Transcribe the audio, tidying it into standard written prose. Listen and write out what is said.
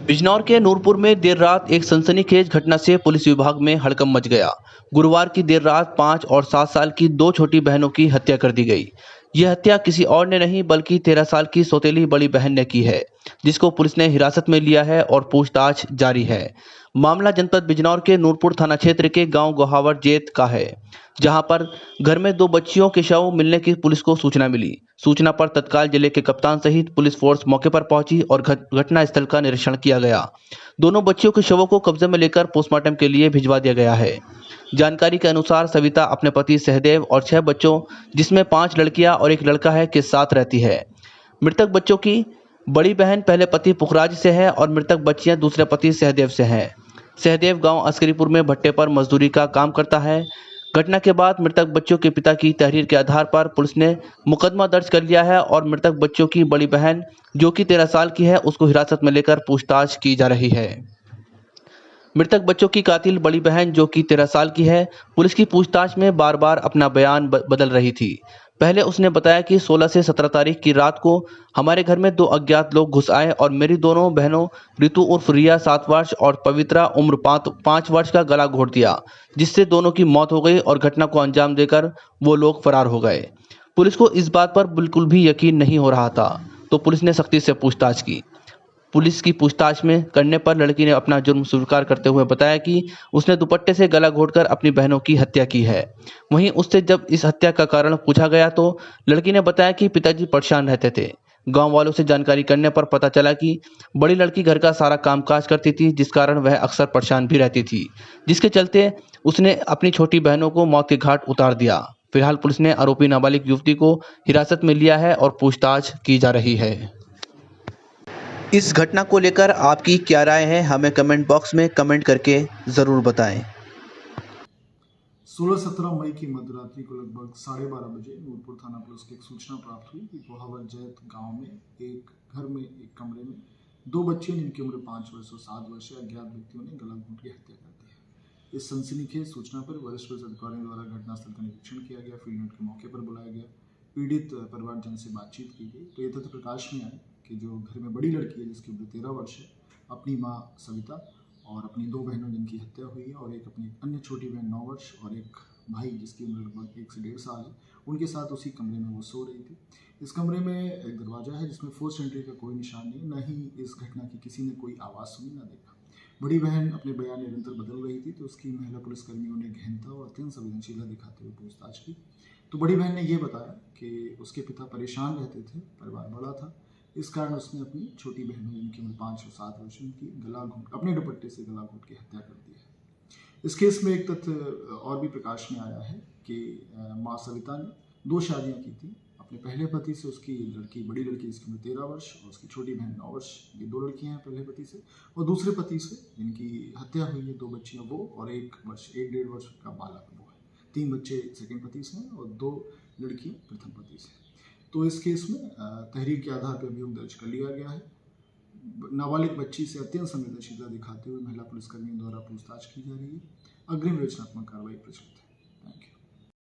बिजनौर के नूरपुर में देर रात एक सनसनीखेज घटना से पुलिस विभाग में हड़कंप मच गया। गुरुवार की देर रात 5 और 7 साल की दो छोटी बहनों की हत्या कर दी गई। यह हत्या किसी और ने नहीं बल्कि 13 साल की सौतेली बड़ी बहन ने की है, जिसको पुलिस ने हिरासत में लिया है और पूछताछ जारी है। मामला जनपद बिजनौर के नूरपुर थाना क्षेत्र के गांव गोहावर जेत का है, जहां पर घर में दो बच्चियों के शव मिलने की पुलिस को सूचना मिली। सूचना पर तत्काल जिले के कप्तान सहित पुलिस फोर्स मौके पर पहुंची और घटना स्थल का निरीक्षण किया गया। दोनों बच्चियों के शवों को कब्जे में लेकर पोस्टमार्टम के लिए भिजवा दिया गया है। जानकारी के अनुसार सविता अपने पति सहदेव और 6 बच्चों, जिसमें 5 लड़कियां और 1 लड़का है, के साथ रहती है। मृतक बच्चों की बड़ी बहन पहले पति पुखराज से है और मृतक बच्चियां दूसरे पति सहदेव से हैं। सहदेव गांव अस्करीपुर में भट्टे पर मजदूरी का काम करता है। घटना के बाद मृतक बच्चों के पिता की तहरीर के आधार पर पुलिस ने मुकदमा दर्ज कर लिया है और मृतक बच्चों की बड़ी बहन, जो कि 13 साल की है, उसको हिरासत में लेकर पूछताछ की जा रही है। मृतक बच्चों की कातिल बड़ी बहन, जो कि 13 साल की है, पुलिस की पूछताछ में बार बार अपना बयान बदल रही थी। पहले उसने बताया कि 16 से 17 तारीख की रात को हमारे घर में 2 अज्ञात लोग घुस आए और मेरी दोनों बहनों ऋतु उर्फ रिया 7 वर्ष और पवित्रा उम्र 5 वर्ष का गला घोट दिया, जिससे दोनों की मौत हो गई और घटना को अंजाम देकर वो लोग फरार हो गए। पुलिस को इस बात पर बिल्कुल भी यकीन नहीं हो रहा था, तो पुलिस ने सख्ती से पूछताछ की। पुलिस की पूछताछ में करने पर लड़की ने अपना जुर्म स्वीकार करते हुए बताया कि उसने दुपट्टे से गला घोटकर अपनी बहनों की हत्या की है। वहीं उससे जब इस हत्या का कारण पूछा गया तो लड़की ने बताया कि पिताजी परेशान रहते थे। गांव वालों से जानकारी करने पर पता चला कि बड़ी लड़की घर का सारा कामकाज करती थी, जिस कारण वह अक्सर परेशान भी रहती थी, जिसके चलते उसने अपनी छोटी बहनों को मौत के घाट उतार दिया। फिलहाल पुलिस ने आरोपी नाबालिग युवती को हिरासत में लिया है और पूछताछ की जा रही है। इस घटना को लेकर आपकी क्या राय है, हमें कमेंट बॉक्स में कमेंट करके ज़रूर बताएं। 16-17 मई की मध्यरात्रि को लगभग 12:30 बजे नूरपुर थाना पुलिस को एक सूचना प्राप्त हुई कि गोहावर जैत गांव में एक घर में एक कमरे में 2 बच्चियों जिनकी उम्र 5 वर्ष और 7 वर्ष है, अज्ञात व्यक्तियों ने गला घोंट की हत्या कर दी है। इस सनसनीखेज सूचना पर वरिष्ठ पुलिस अधिकारियों द्वारा घटनास्थल का निरीक्षण किया गया, फील्ड नोट के मौके पर बुलाया गया, पीड़ित परिवारजन से बातचीत की गई तो ये तथ्य प्रकाश में आया कि जो घर में बड़ी लड़की है जिसकी उम्र 13 वर्ष है, अपनी माँ सविता और अपनी 2 बहनों जिनकी हत्या हुई है और एक अपनी अन्य छोटी बहन 9 वर्ष और एक भाई जिसकी उम्र लगभग 1 से 1.5 साल है, उनके साथ उसी कमरे में वो सो रही थी। इस कमरे में एक दरवाजा है जिसमें फोर्स एंट्री का कोई निशान नहीं, न ही इस घटना की किसी ने कोई आवाज़ सुनी न देखा। बड़ी बहन अपने बयान निरंतर बदल रही थी तो उसकी महिला पुलिसकर्मियों ने गहनता और अत्यंत संवेदनशीलता दिखाते हुए पूछताछ की। तो बड़ी बहन ने यह बताया कि उसके पिता परेशान रहते थे, परिवार बड़ा था, इस कारण उसने अपनी छोटी बहनों जिनकी उम्र 5 और 7 वर्ष की अपने दुपट्टे से गला घोंट की हत्या कर दी है। इस केस में एक तथ्य और भी प्रकाश में आया है कि माँ सविता ने 2 शादियां की थी। अपने पहले पति से उसकी बड़ी लड़की जिसकी उम्र 13 वर्ष और उसकी छोटी बहन 9 वर्ष, ये 2 लड़कियां हैं पहले पति से, और दूसरे पति से जिनकी हत्या हुई है 2 बच्चियां वो और 1 1.5 वर्ष का बालक वो है। 3 बच्चे सेकेंड पति से हैं और 2 लड़कियां प्रथम पति से। तो इस केस में तहरीर के आधार पर अभियोग दर्ज कर लिया गया है। नाबालिग बच्ची से अत्यंत संवेदनशीलता दिखाते हुए महिला पुलिसकर्मियों द्वारा पूछताछ की जा रही है। अग्रिम विवेचनात्मक कार्रवाई प्रचलित है।